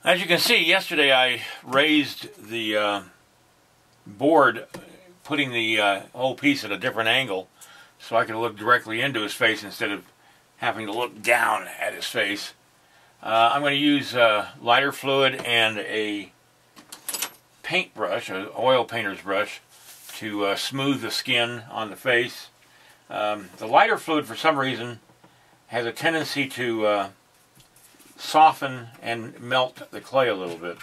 As you can see, yesterday I raised the board, putting the whole piece at a different angle so I could look directly into his face instead of having to look down at his face. I'm going to use lighter fluid and a paintbrush, an oil painter's brush, to smooth the skin on the face. The lighter fluid, for some reason, has a tendency to soften and melt the clay a little bit.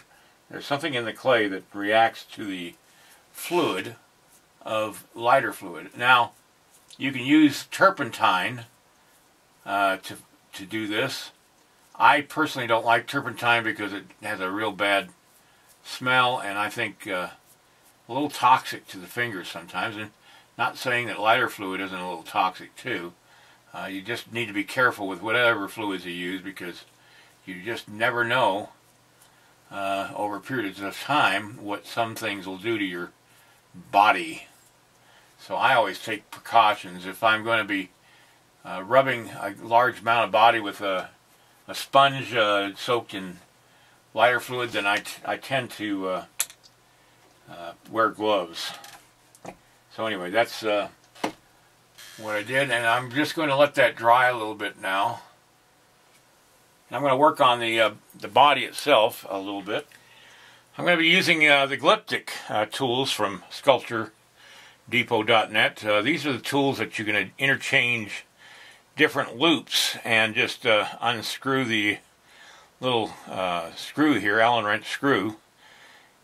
There's something in the clay that reacts to the fluid of lighter fluid. Now, you can use turpentine to do this. I personally don't like turpentine because it has a real bad smell, and I think a little toxic to the fingers sometimes. And not saying that lighter fluid isn't a little toxic too. You just need to be careful with whatever fluids you use, because you just never know over periods of time what some things will do to your body. So I always take precautions. If I'm going to be rubbing a large amount of body with a sponge soaked in lighter fluid, then I tend to wear gloves. So anyway, that's what I did, and I'm just going to let that dry a little bit now. And I'm going to work on the body itself a little bit. I'm going to be using the Sculpting tools from sculptordepot.net. These are the tools that you're going to interchange different loops and just unscrew the little screw here, Allen wrench screw,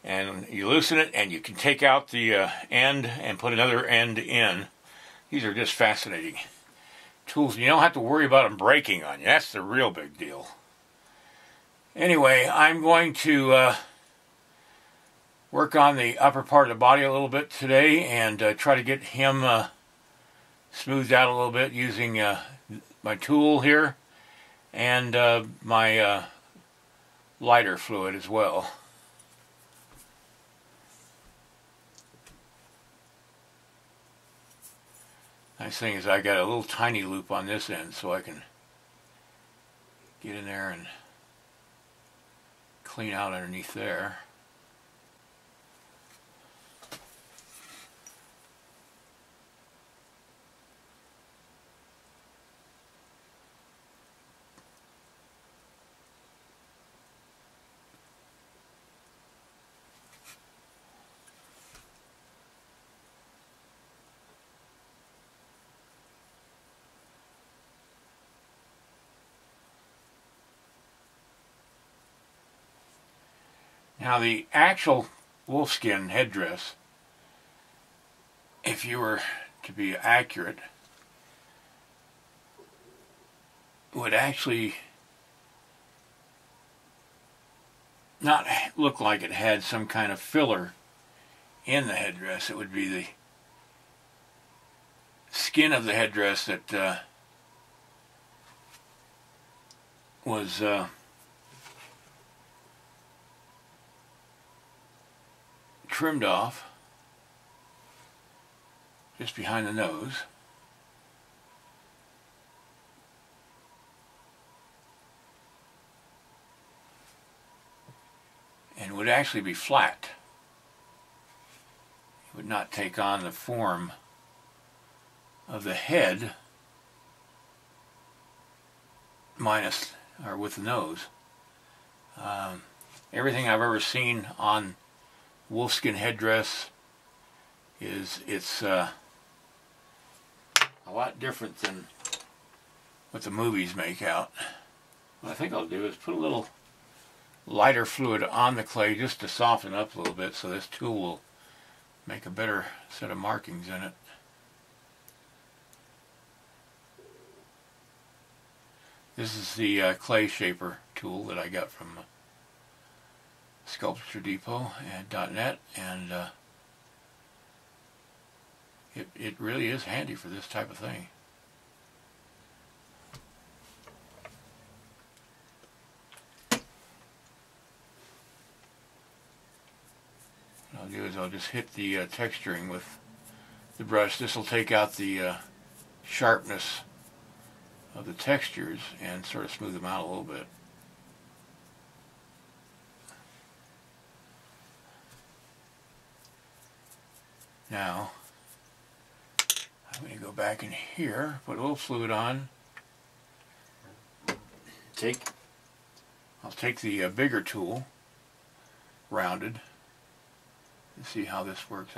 and you loosen it and you can take out the end and put another end in. These are just fascinating tools. You don't have to worry about them breaking on you. That's the real big deal. Anyway, I'm going to work on the upper part of the body a little bit today and try to get him smoothed out a little bit using my tool here and my lighter fluid as well. Nice thing is I got a little tiny loop on this end, so I can get in there and clean out underneath there. Now, the actual wolfskin headdress, if you were to be accurate, would actually not look like it had some kind of filler in the headdress. It would be the skin of the headdress that was trimmed off just behind the nose, and would actually be flat. It would not take on the form of the head minus or with the nose. Everything I've ever seen on wolfskin headdress it's a lot different than what the movies make out. What I think I'll do is put a little lighter fluid on the clay just to soften up a little bit, so this tool will make a better set of markings in it. This is the clay shaper tool that I got from sculptordepot.net, and it really is handy for this type of thing. What I'll do is I'll just hit the texturing with the brush. This will take out the sharpness of the textures and sort of smooth them out a little bit. Now, I'm going to go back in here, put a little fluid on. I'll take the bigger tool, rounded, and see how this works.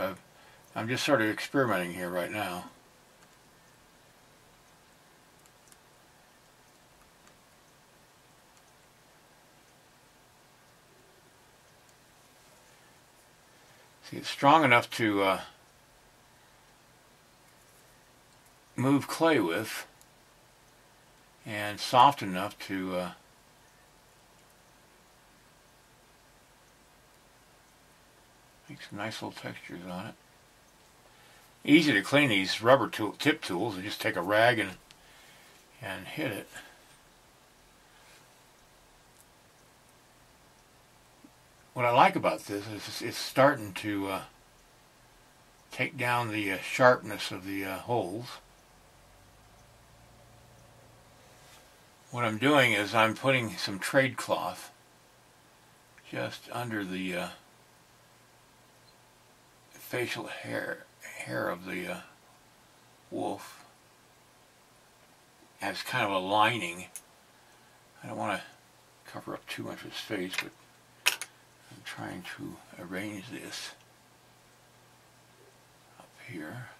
I'm just sort of experimenting here right now. See, it's strong enough to move clay with, and soft enough to make some nice little textures on it. Easy to clean these rubber tip tools. You just take a rag and hit it. What I like about this is it's starting to take down the sharpness of the holes. What I'm doing is I'm putting some trade cloth just under the facial hair of the wolf as kind of a lining. I don't want to cover up too much of his face, but I'm trying to arrange this up here.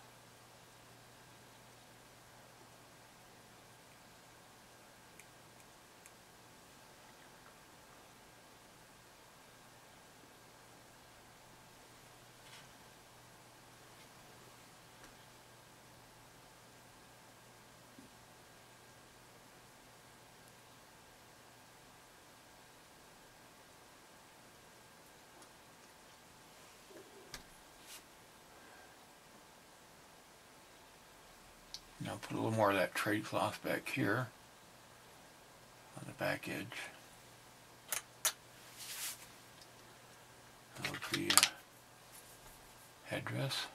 Now put a little more of that trade cloth back here on the back edge of the headdress.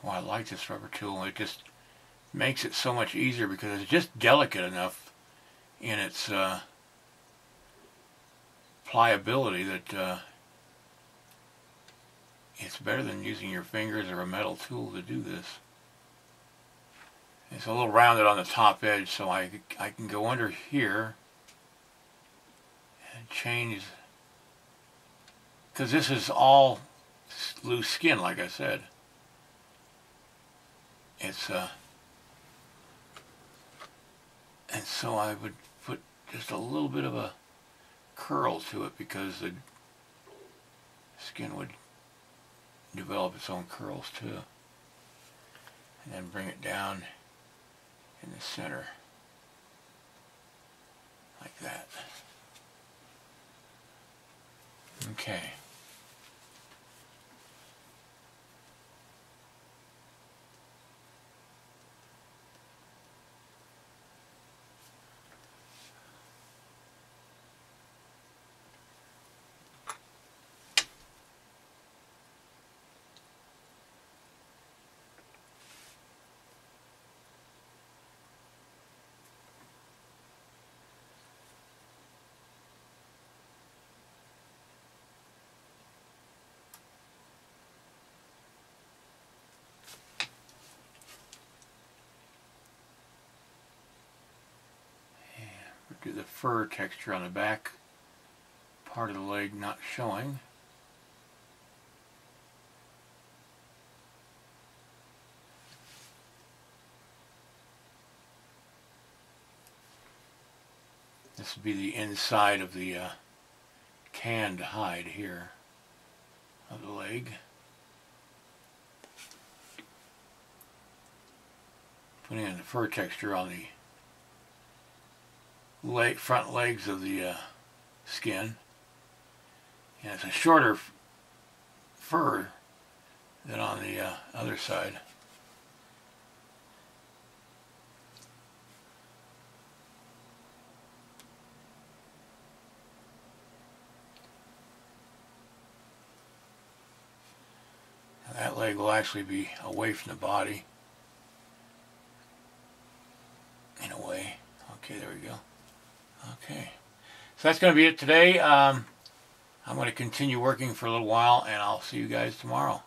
Well, I like this rubber tool. It just makes it so much easier because it's just delicate enough in its pliability that it's better than using your fingers or a metal tool to do this. It's a little rounded on the top edge, so I can go under here and change, because this is all loose skin, like I said. It's and so I would put just a little bit of a curl to it because the skin would develop its own curls too. And then bring it down in the center like that. Okay. Do the fur texture on the back part of the leg not showing. This would be the inside of the tanned hide here of the leg. Putting in the fur texture on the front legs of the skin, and it's a shorter fur than on the other side. That leg will actually be away from the body. In a way. Okay, there we go. Okay. So that's going to be it today. I'm going to continue working for a little while, and I'll see you guys tomorrow.